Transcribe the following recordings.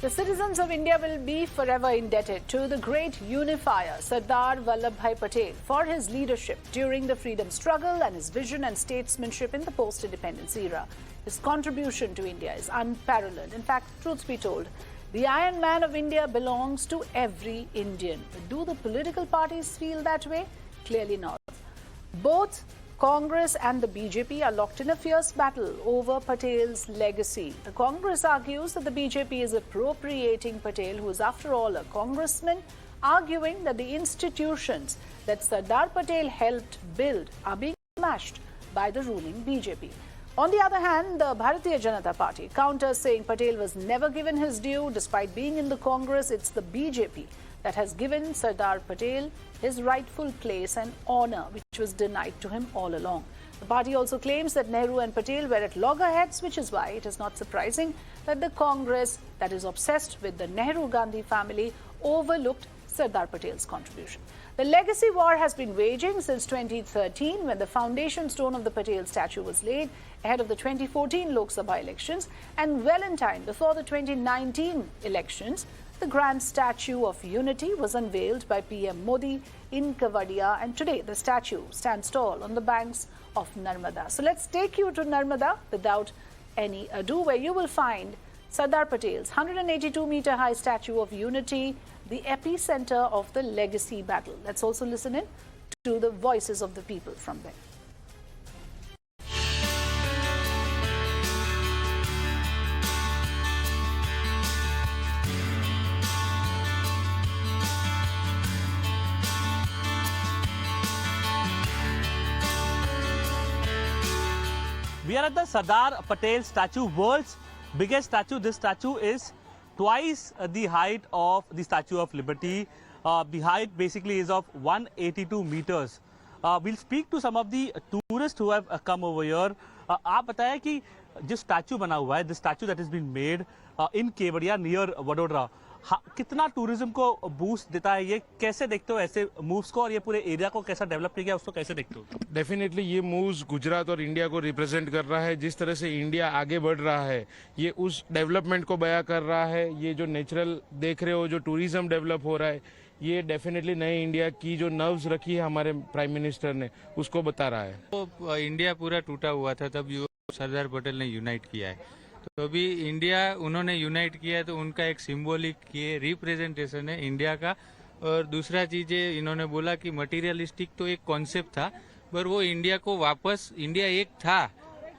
The citizens of India will be forever indebted to the great unifier Sardar Patel for his leadership during the freedom struggle and his vision and statesmanship in the post-independence era. His contribution to India is unparalleled. In fact, truth be told, the Iron Man of India belongs to every Indian. But do the political parties feel that way? Clearly not. Both Congress and the BJP are locked in a fierce battle over Patel's legacy. The Congress argues that the BJP is appropriating Patel, who is after all a congressman, arguing that the institutions that Sardar Patel helped build are being smashed by the ruling BJP. On the other hand, the Bharatiya Janata Party counters, saying Patel was never given his due. Despite being in the Congress, it's the BJP that has given Sardar Patel his rightful place and honour, which was denied to him all along. The party also claims that Nehru and Patel were at loggerheads, which is why it is not surprising that the Congress, that is obsessed with the Nehru-Gandhi family, overlooked Sardar Patel's contribution. The legacy war has been waging since 2013, when the foundation stone of the Patel statue was laid ahead of the 2014 Lok Sabha elections, and well in time before the 2019 elections. The grand statue of unity was unveiled by PM Modi in Kevadia, and today the statue stands tall on the banks of Narmada. So let's take you to Narmada without any ado, where you will find Sardar Patel's 182-meter high statue of unity, the epicenter of the legacy battle. Let's also listen in to the voices of the people from there. We are at the Sardar Patel statue, world's biggest statue. This statue is twice the height of the Statue of Liberty. The height basically is of 182 meters. We'll speak to some of the tourists who have come over here. आप बताएं कि जो statue बना हुआ है, the statue that has been made in Kevadia near Vadodara, कितना tourism को boost देता है? ये कैसे देखते हो ऐसे मूव्स को, और ये पूरे एरिया को कैसा डेवलप किया गया उसको कैसे देखते हो? डेफिनेटली ये मूव्स गुजरात और इंडिया को रिप्रेजेंट कर रहा है. जिस तरह से इंडिया आगे बढ़ रहा है, ये उस डेवलपमेंट को बयां कर रहा है. ये जो नेचुरल देख रहे हो, जो टूरिज्म डेवलप हो रहा है, ये डेफिनेटली नए इंडिया की जो नर्व्स रखी है हमारे प्राइम मिनिस्टर ने, उसको बता रहा है. तो इंडिया पूरा टूटा हुआ था, तब सरदार पटेल ने यूनाइट किया है. तो अभी इंडिया उन्होंने यूनाइट किया है, तो उनका एक सिंबॉलिक ये रिप्रेजेंटेशन है इंडिया का. और दूसरा चीज इन्होंने बोला कि मटेरियलिस्टिक तो एक कॉन्सेप्ट था, पर वो इंडिया को वापस, इंडिया एक था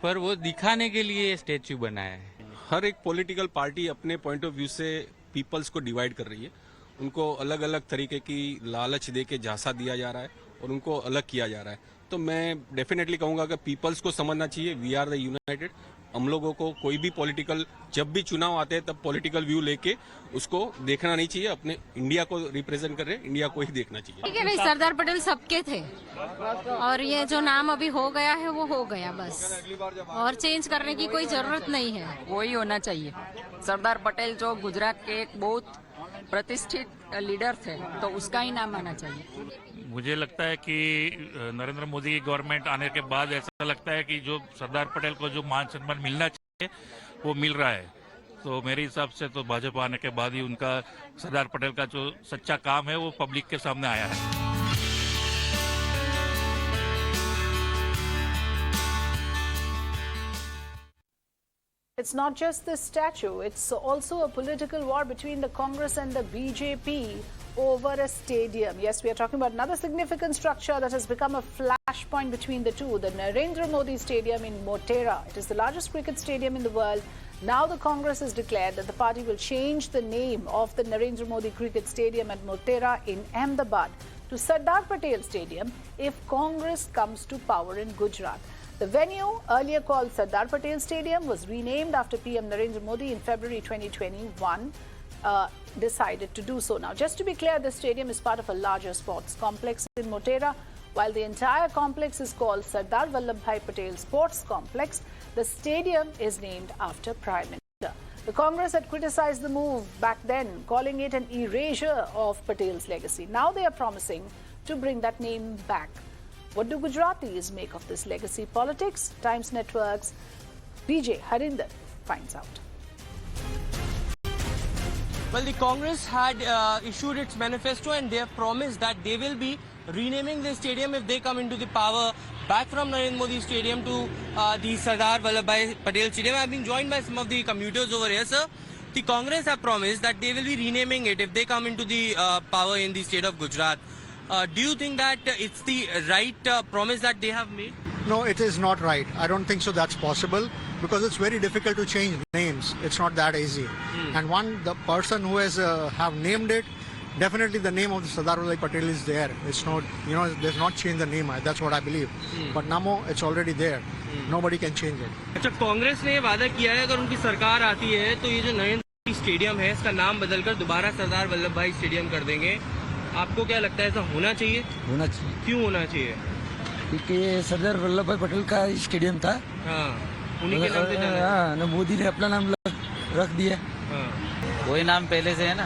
पर वो दिखाने के लिए स्टैच्यू बनाया है. हर एक पॉलिटिकल पार्टी अपने पॉइंट ऑफ व्यू से पीपल्स को डिवाइड कर रही है. उनको अलग अलग तरीके की लालच दे के झांसा दिया जा रहा है और उनको अलग किया जा रहा है. तो मैं डेफिनेटली कहूंगा कि पीपल्स को समझना चाहिए, वी आर द यूनाइटेड. हम लोगों को कोई भी पॉलिटिकल, जब भी चुनाव आते हैं तब पॉलिटिकल व्यू लेके उसको देखना नहीं चाहिए. अपने इंडिया को रिप्रेजेंट कर रहे हैं, इंडिया को ही देखना चाहिए. ठीक है भाई, सरदार पटेल सबके थे और ये जो नाम अभी हो गया है वो हो गया बस, और चेंज करने की कोई जरूरत नहीं है. वही होना चाहिए. सरदार पटेल जो गुजरात के एक बहुत प्रतिष्ठित लीडर थे, तो उसका ही नाम आना चाहिए. मुझे लगता है कि नरेंद्र मोदी की गवर्नमेंट आने के बाद ऐसा लगता है कि जो सरदार पटेल को जो मान सम्मान मिलना चाहिए वो मिल रहा है. तो मेरे हिसाब से तो भाजपा आने के बाद ही उनका, सरदार पटेल का जो सच्चा काम है वो पब्लिक के सामने आया है. It's not just this statue, it's also a political war between the Congress and the BJP over a stadium. Yes, we are talking about another significant structure that has become a flashpoint between the two, the Narendra Modi Stadium in Motera. It is the largest cricket stadium in the world. Now the Congress has declared that the party will change the name of the Narendra Modi Cricket Stadium at Motera in Ahmedabad to Sardar Patel Stadium if Congress comes to power in Gujarat. The venue, earlier called Sardar Patel Stadium, was renamed after PM Narendra Modi in February 2021, decided to do so. Now, just to be clear, this stadium is part of a larger sports complex in Motera. While the entire complex is called Sardar Vallabhbhai Patel Sports Complex, the stadium is named after Prime Minister. The Congress had criticized the move back then, calling it an erasure of Patel's legacy. Now they are promising to bring that name back. What do Gujaratis make of this legacy politics? Times Network's BJ Harinder finds out. Well, the Congress had issued its manifesto and they have promised that they will be renaming the stadium if they come into the power back from Narendra Modi Stadium to the Sardar Vallabhbhai Patel Stadium. I have been joined by some of the commuters over here, sir. The Congress have promised that they will be renaming it if they come into the power in the state of Gujarat. Do you think that it's the right promise that they have made? No, it is not right. I don't think so that's possible because it's very difficult to change names. It's not that easy. And the person who has have named it, definitely the name of the Sardar Vallabhbhai Patel is there. It's not, there's not change the name. That's what I believe. But now it's already there. Nobody can change it. अच्छा, कांग्रेस ने ये वादा किया है अगर उनकी सरकार आती है तो ये जो नरेंद्र मोदी स्टेडियम है इसका नाम बदलकर दोबारा सरदार वल्लभ भाई स्टेडियम कर देंगे। आपको क्या लगता है ऐसा होना चाहिए? होना चाहिए। क्यों होना चाहिए? क्योंकि ये सरदार वल्लभ भाई पटेल का स्टेडियम था। हाँ, उन्हीं के नाम से जाना है। हाँ, मोदी ने अपना नाम रख दिया। हाँ, वही नाम पहले से है ना,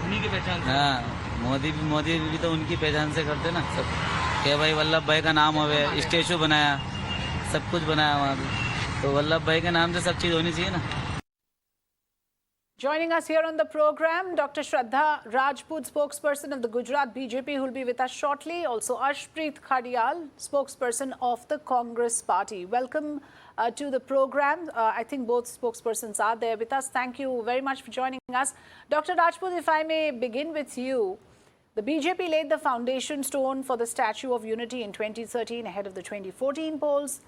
उन्हीं की पहचान से। हाँ, मोदी भी तो उनकी पहचान से करते ना सब। क्या भाई वल्लभ भाई का नाम होवे, स्टेचू बनाया, सब कुछ बनाया वहाँ पे, तो वल्लभ भाई के नाम से सब चीज होनी चाहिए ना। Joining us here on the program, Dr. Shraddha Rajput, spokesperson of the Gujarat BJP, who will be with us shortly. Also, Arshpreet Khadiyal, spokesperson of the Congress Party. Welcome to the program. I think both spokespersons are there with us. Thank you very much for joining us. Dr. Rajput, if I may begin with you. The BJP laid the foundation stone for the Statue of Unity in 2013 ahead of the 2014 polls.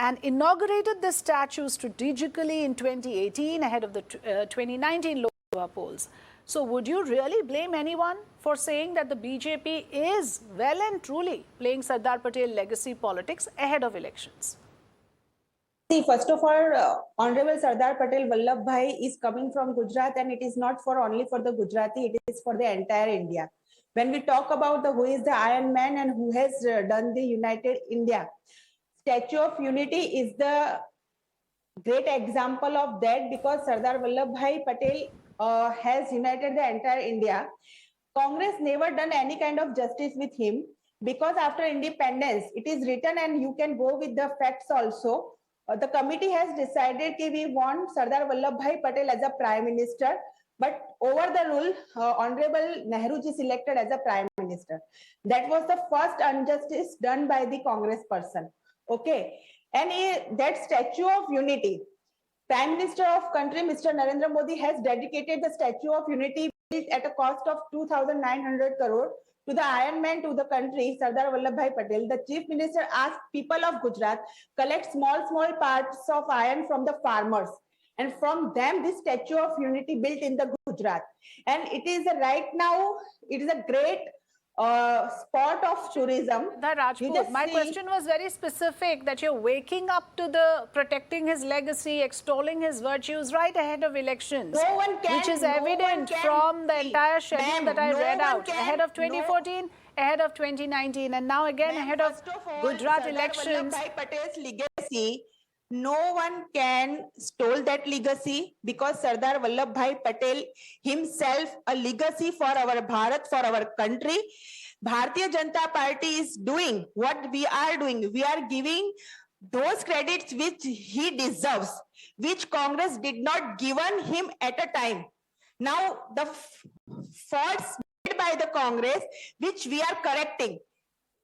And inaugurated the statue strategically in 2018 ahead of the 2019 Lok polls. So would you really blame anyone for saying that the BJP is well and truly playing Sardar Patel legacy politics ahead of elections? See, first of all, Honorable Sardar Patel Vallabhbhai is coming from Gujarat, and it is not only for the Gujarati, it is for the entire India. When we talk about who is the Iron Man and who has done the United India, Statue of Unity is the great example of that, because Sardar Vallabhbhai Patel has united the entire India. Congress never done any kind of justice with him, because after independence, it is written, and you can go with the facts also. The committee has decided that we want Sardar Vallabhbhai Patel as a Prime Minister, but over the rule, Honorable Nehru ji selected as a Prime Minister. That was the first injustice done by the Congress person. Okay, and that Statue of Unity, Prime Minister of country, Mr. Narendra Modi, has dedicated the Statue of Unity built at a cost of 2,900 crore to the Iron Man to the country, Sardar Vallabhbhai Patel. The Chief Minister asked people of Gujarat collect small parts of iron from the farmers, and from them this Statue of Unity built in the Gujarat. And it is right now, it is a great spot of tourism. Rajput, my question was very specific, that you're waking up to the protecting his legacy, extolling his virtues right ahead of elections, which is evident from the entire schedule that I read out, ahead of 2014, ahead of 2019, and now again ahead of Gujarat elections. Sardar Vallabhbhai Patel's legacy, no one can stole that legacy, because Sardar Vallabhbhai Patel himself a legacy for our Bharat, for our country. Bharatiya Janata Party is doing what we are doing. We are giving those credits which he deserves, which Congress did not given him at a time. Now the faults made by the Congress, which we are correcting,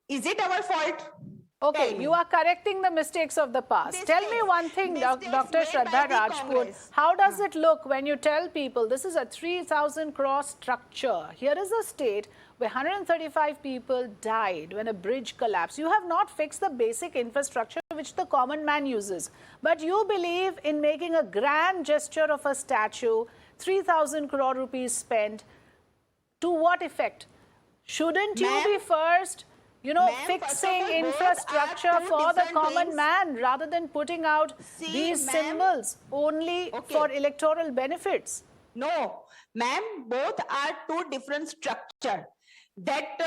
is it our fault? Okay, you are correcting the mistakes of the past. Tell me one thing, Dr. Shraddha Rajput. How does it look when you tell people this is a 3,000 crore structure? Here is a state where 135 people died when a bridge collapsed. You have not fixed the basic infrastructure which the common man uses. But you believe in making a grand gesture of a statue, 3,000 crore rupees spent. To what effect? Shouldn't you be first, fixing infrastructure for the common man rather than putting out these symbols only for electoral benefits? No, ma'am, both are two different structures. That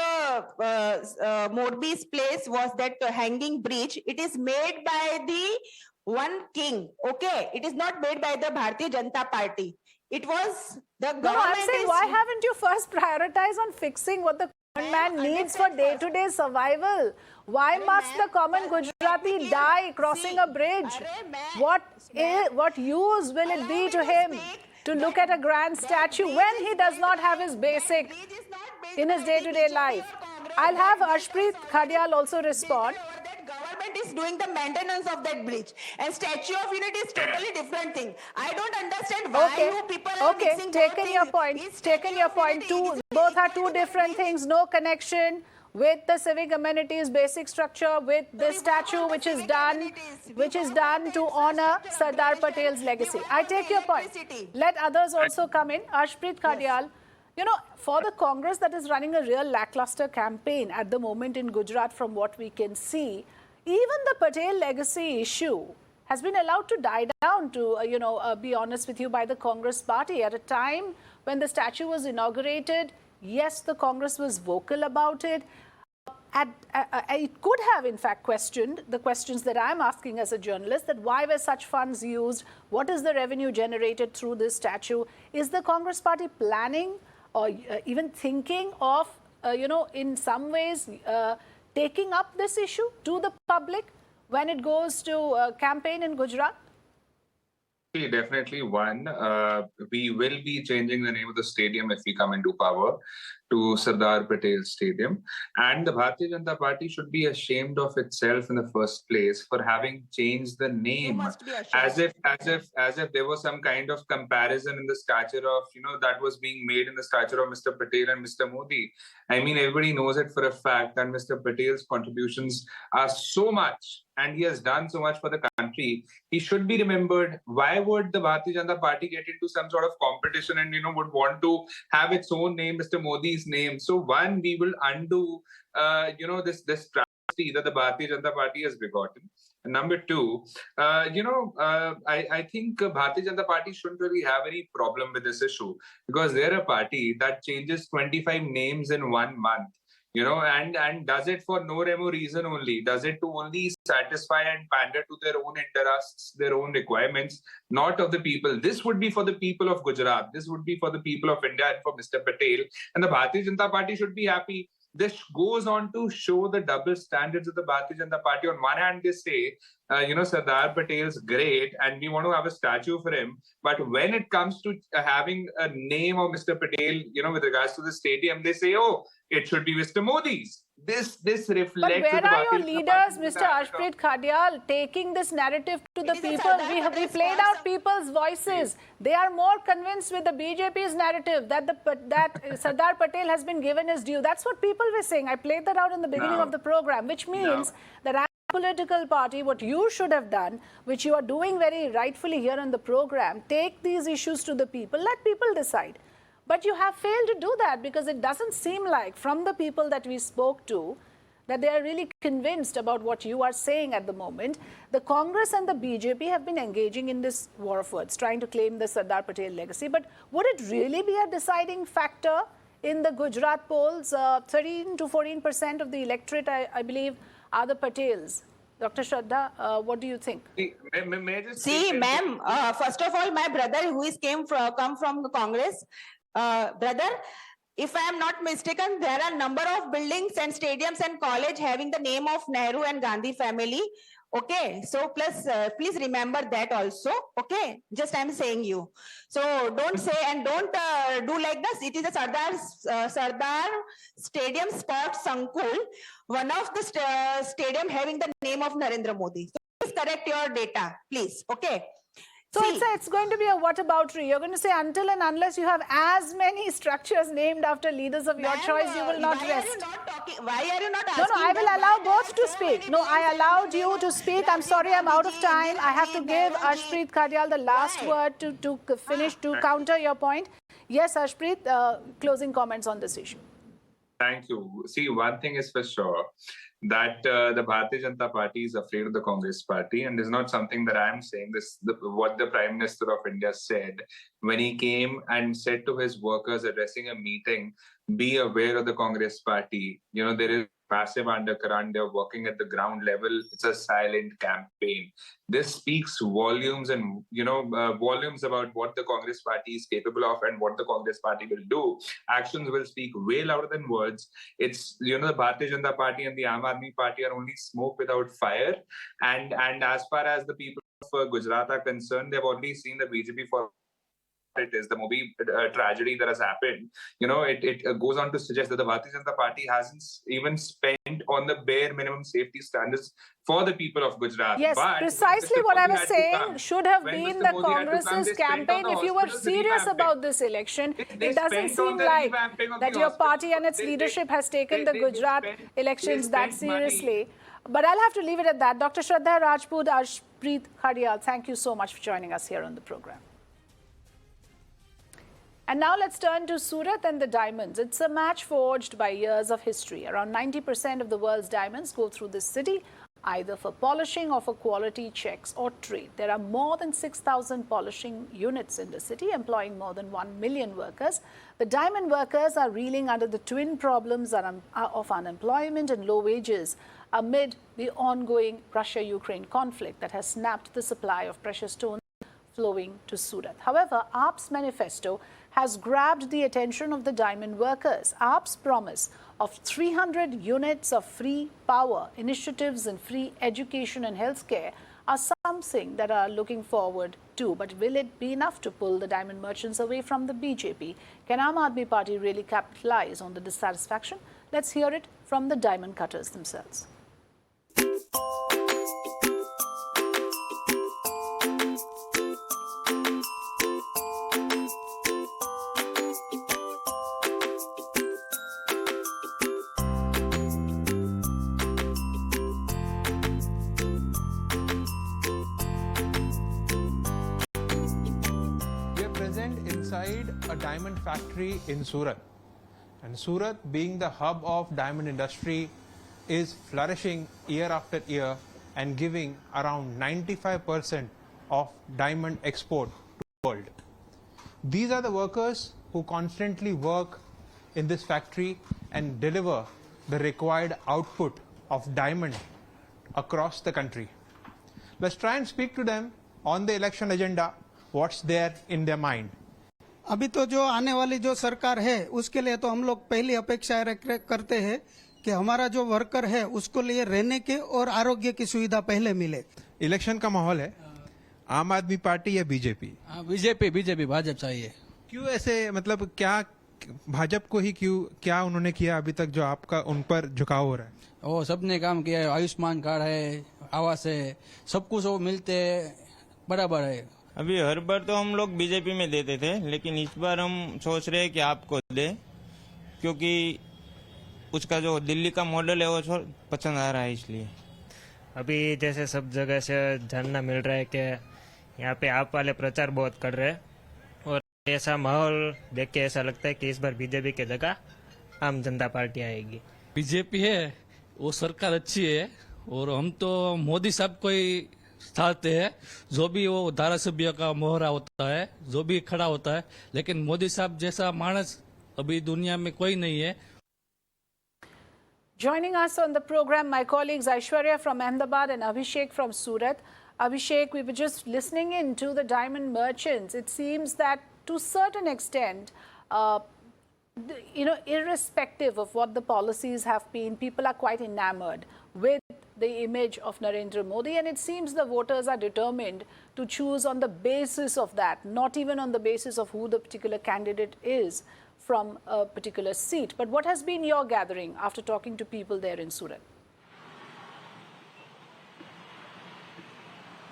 Morbi's place was that hanging bridge. It is made by the one king. Okay, it is not made by the Bharatiya Janata Party. It was the government. No, I'm saying, why haven't you first prioritized on fixing what the common man needs for day-to-day survival? Why must the common Gujarati die crossing a bridge? What use will it be to him? to look at a grand statue when he does not have his basic in his day-to-day life? I'll have Arshpreet Khadial also respond. Government is doing the maintenance of that bridge, and Statue of Unity is totally different thing. I don't understand why you people are mixing taken your point. Taken your point. Both are two different things. No connection with the civic amenities, basic structure, with this statue which is done to honor Sardar Patel's legacy. I take your point. Let others also come in. Arshpreet Khadial. You know, for the Congress that is running a real lackluster campaign at the moment in Gujarat, from what we can see, even the Patel legacy issue has been allowed to die down, to, be honest with you, by the Congress party. At a time when the statue was inaugurated, yes, the Congress was vocal about it. It could have, in fact, questioned the questions that I'm asking as a journalist, that why were such funds used? What is the revenue generated through this statue? Is the Congress party planning or even thinking of, in some ways, taking up this issue to the public when it goes to campaign in Gujarat? Definitely one. We will be changing the name of the stadium if we come into power to Sardar Patel Stadium. And the Bharatiya Janata Party should be ashamed of itself in the first place for having changed the name, as if there was some kind of comparison in the stature of, that was being made in the stature of Mr. Patel and Mr. Modi. I mean, everybody knows it for a fact that Mr. Patel's contributions are so much, and he has done so much for the country. He should be remembered. Why would the Bharatiya Janata Party get into some sort of competition and, would want to have its own name, Mr. Modi's name? So one, we will undo, this travesty that the Bharatiya Janata Party has begotten. And number two, I think Bharatiya Janata Party shouldn't really have any problem with this issue, because they're a party that changes 25 names in 1 month. And does it for no remo reason only? Does it to only satisfy and pander to their own interests, their own requirements, not of the people? This would be for the people of Gujarat. This would be for the people of India and for Mr. Patel. And the Bharatiya Janata Party should be happy. This goes on to show the double standards of the Bharatiya Janata Party. On one hand, they say, Sardar Patel's great and we want to have a statue for him. But when it comes to having a name of Mr. Patel, with regards to the stadium, they say, oh, it should be Mr. Modi's. This reflects. But where are your leaders, Mr. Arshpreet Khadial, taking this narrative to the people? We played out people's voices. They are more convinced with the BJP's narrative that Sardar Patel has been given his due. That's what people were saying. I played that out in the beginning of the program, which means that as a political party, what you should have done, which you are doing very rightfully here on the program, take these issues to the people, let people decide. But you have failed to do that, because it doesn't seem like, from the people that we spoke to, that they are really convinced about what you are saying at the moment. The Congress and the BJP have been engaging in this war of words, trying to claim the Sardar Patel legacy. But would it really be a deciding factor in the Gujarat polls? 13 to 14% of the electorate, I believe, are the Patels. Dr. Shraddha, what do you think? See, ma'am, first of all, my brother who is come from the Congress, brother, if I am not mistaken, there are number of buildings and stadiums and college having the name of Nehru and Gandhi family. Okay, so plus please remember that also. Okay, just I'm saying you. So don't say and don't do like this. It is a Sardar Stadium Sport Sankul, one of the stadium having the name of Narendra Modi. So please correct your data, please. Okay. So it's going to be a whataboutery. You're going to say until and unless you have as many structures named after leaders of your choice, you will not rest. Why are you not asking? No, I will allow both to speak. No, I allowed you to speak. I'm sorry, I'm out of time. I have to give Arshpreet Khadial the last word to finish, to counter your point. Yes, Arshpreet, closing comments on this issue. Thank you. See, one thing is for sure, that the Bharatiya Janata Party is afraid of the Congress Party, and this is not something that I'm saying. What the Prime Minister of India said when he came and said to his workers addressing a meeting, be aware of the Congress Party. There is massive undercurrent. They're working at the ground level. It's a silent campaign. This speaks volumes and, volumes about what the Congress Party is capable of and what the Congress Party will do. Actions will speak way louder than words. It's, the Bharatiya Janata Party and the Aam Aadmi Party are only smoke without fire. And as far as the people of Gujarat are concerned, they've already seen the BJP for it is, the Mobi tragedy that has happened, it goes on to suggest that the Bharatiya Janata Party hasn't even spent on the bare minimum safety standards for the people of Gujarat. Yes, but precisely what I was saying should have been the Congress's campaign. If you were serious about this election, it doesn't seem like that your party and its leadership has taken the Gujarat elections that seriously. But I'll have to leave it at that. Dr. Shraddha Rajput, Arshpreet Khadiyal, thank you so much for joining us here on the program. And now let's turn to Surat and the diamonds. It's a match forged by years of history. Around 90% of the world's diamonds go through this city, either for polishing or for quality checks or trade. There are more than 6,000 polishing units in the city, employing more than 1 million workers. The diamond workers are reeling under the twin problems of unemployment and low wages amid the ongoing Russia-Ukraine conflict that has snapped the supply of precious stones flowing to Surat. However, AAP's manifesto has grabbed the attention of the diamond workers. AAP's promise of 300 units of free power, initiatives in free education and healthcare are something that are looking forward to. But will it be enough to pull the diamond merchants away from the BJP? Can Aam Aadmi Party really capitalize on the dissatisfaction? Let's hear it from the diamond cutters themselves. A diamond factory in Surat, and Surat, being the hub of diamond industry, is flourishing year after year and giving around 95% of diamond export to the world. These are the workers who constantly work in this factory and deliver the required output of diamond across the country. Let's try and speak to them on the election agenda, what's there in their mind. अभी तो जो आने वाली जो सरकार है उसके लिए तो हम लोग पहली अपेक्षाएं करते हैं कि हमारा जो वर्कर है उसको लिए रहने के और आरोग्य की सुविधा पहले मिले। इलेक्शन का माहौल है, आम आदमी पार्टी या बीजेपी? बीजेपी भाजपा चाहिए। क्यों ऐसे, मतलब क्या भाजपा को ही क्यों, क्या उन्होंने किया अभी तक जो आपका उन पर झुकाव हो रहा है? वो सबने काम किया है, आयुष्मान कार्ड है, आवास है, सब कुछ वो मिलते बराबर है। अभी हर बार तो हम लोग बीजेपी में देते थे, लेकिन इस बार हम सोच रहे हैं कि आपको दे, क्योंकि उसका जो दिल्ली का मॉडल है वो पसंद आ रहा है। इसलिए अभी जैसे सब जगह से जानना मिल रहा है कि यहाँ पे आप वाले प्रचार बहुत कर रहे हैं, और ऐसा माहौल देख के ऐसा लगता है कि इस बार बीजेपी की जगह आम जनता पार्टी आएगी। बीजेपी है वो सरकार अच्छी है, और हम तो मोदी साहब को ही चाहते हैं। जो भी वो धारासभ्य का मोहरा होता है, जो भी खड़ा होता है, लेकिन मोदी साहब जैसा मानस अभी दुनिया में कोई नहीं है। Joining us on the program, my colleagues Aishwarya from Ahmedabad and Abhishek from Surat. Abhishek, we were just listening in to the diamond merchants. It seems that to a certain extent, irrespective of what the policies have been, people are quite enamored with the image of Narendra Modi, and it seems the voters are determined to choose on the basis of that, not even on the basis of who the particular candidate is from a particular seat. But what has been your gathering after talking to people there in Surat?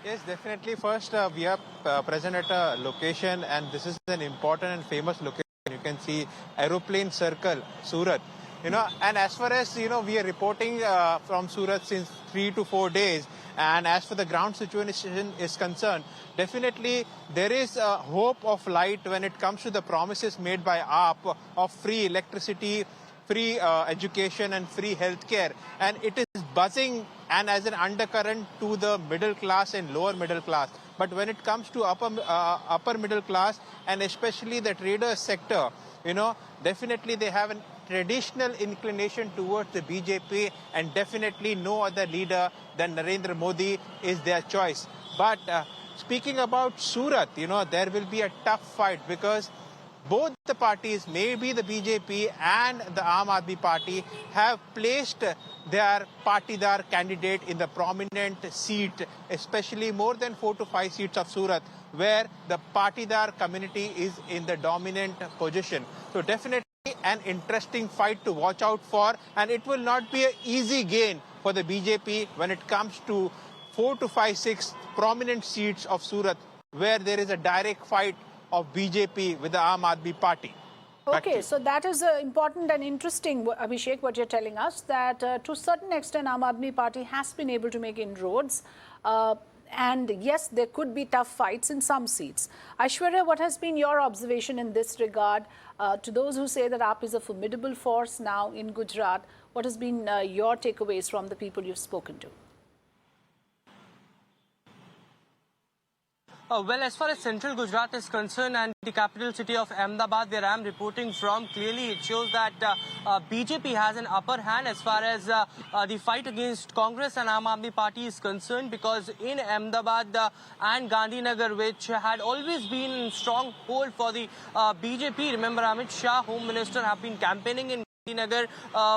Yes, definitely. First, we are present at a location, and this is an important and famous location. You can see Aeroplane Circle, Surat. And as far as, we are reporting from Surat since 3 to 4 days. And as for the ground situation is concerned, definitely there is a hope of light when it comes to the promises made by AAP of free electricity, free education and free healthcare. And it is buzzing and as an undercurrent to the middle class and lower middle class. But when it comes to upper middle class and especially the trader sector, definitely they have a traditional inclination towards the BJP, and definitely no other leader than Narendra Modi is their choice. But speaking about Surat, there will be a tough fight because both the parties, maybe the BJP and the Aam Aadmi Party, have placed their partidar candidate in the prominent seat, especially more than 4 to 5 seats of Surat, where the partidar community is in the dominant position. So definitely an interesting fight to watch out for, and it will not be an easy gain for the BJP when it comes to 4 to 5, 6 prominent seats of Surat, where there is a direct fight of BJP with the Aam Aadmi Party. Okay, so that is important and interesting, Abhishek, what you're telling us, that to a certain extent Aam Aadmi Party has been able to make inroads. And yes, there could be tough fights in some seats. Aishwarya, what has been your observation in this regard? To those who say that AAP is a formidable force now in Gujarat, what has been your takeaways from the people you've spoken to? Well, as far as central Gujarat is concerned and the capital city of Ahmedabad, where I am reporting from, clearly it shows that BJP has an upper hand as far as the fight against Congress and Aam Aadmi Party is concerned, because in Ahmedabad and Gandhinagar, which had always been in strong hold for the BJP, remember Amit Shah, Home Minister, have been campaigning in Nagar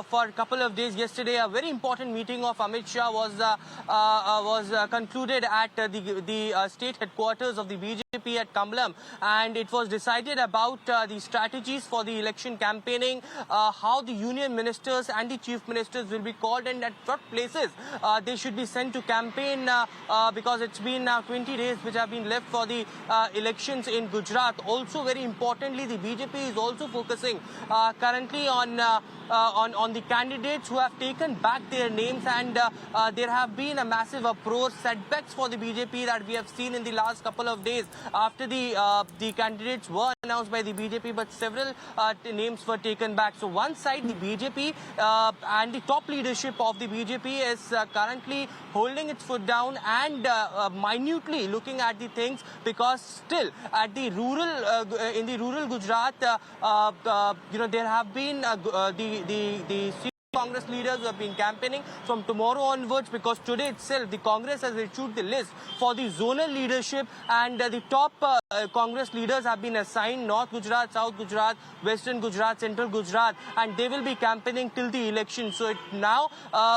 for a couple of days. Yesterday, a very important meeting of Amit Shah was concluded at the state headquarters of the BJP at Kamlam, and it was decided about the strategies for the election campaigning, how the union ministers and the chief ministers will be called, and at what places they should be sent to campaign, because it's been now 20 days which have been left for the elections in Gujarat. Also, very importantly, the BJP is also focusing currently on the candidates who have taken back their names, and there have been a massive uproar, setbacks for the BJP that we have seen in the last couple of days after the candidates were announced by the BJP, but several names were taken back. So one side, the BJP and the top leadership of the BJP is currently holding its foot down and minutely looking at the things, because still at the in the rural Gujarat, there have been the Congress leaders who have been campaigning from tomorrow onwards, because today itself the Congress has issued the list for the zonal leadership, and the top Congress leaders have been assigned: North Gujarat, South Gujarat, Western Gujarat, Central Gujarat, and they will be campaigning till the election. So now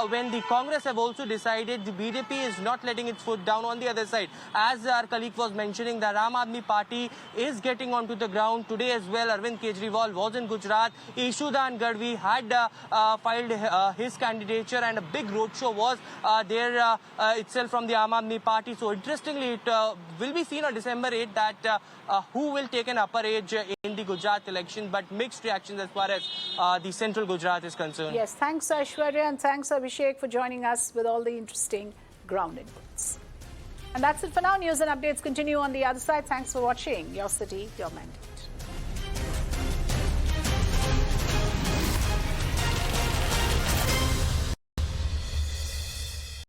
when the Congress have also decided, the BJP is not letting its foot down on the other side. As our colleague was mentioning, the Aam Aadmi Party is getting onto the ground today as well. Arvind Kejriwal was in Gujarat. Ishudan Gadvi had filed his candidature, and a big roadshow was there itself from the Aam Aadmi Party. So interestingly, it will be seen on December 8th that who will take an upper edge in the Gujarat election, but mixed reactions as far as the central Gujarat is concerned. Yes, thanks Aishwarya, and thanks Abhishek for joining us with all the interesting ground inputs. And that's it for now. News and updates continue on the other side. Thanks for watching. Your city, your mandate.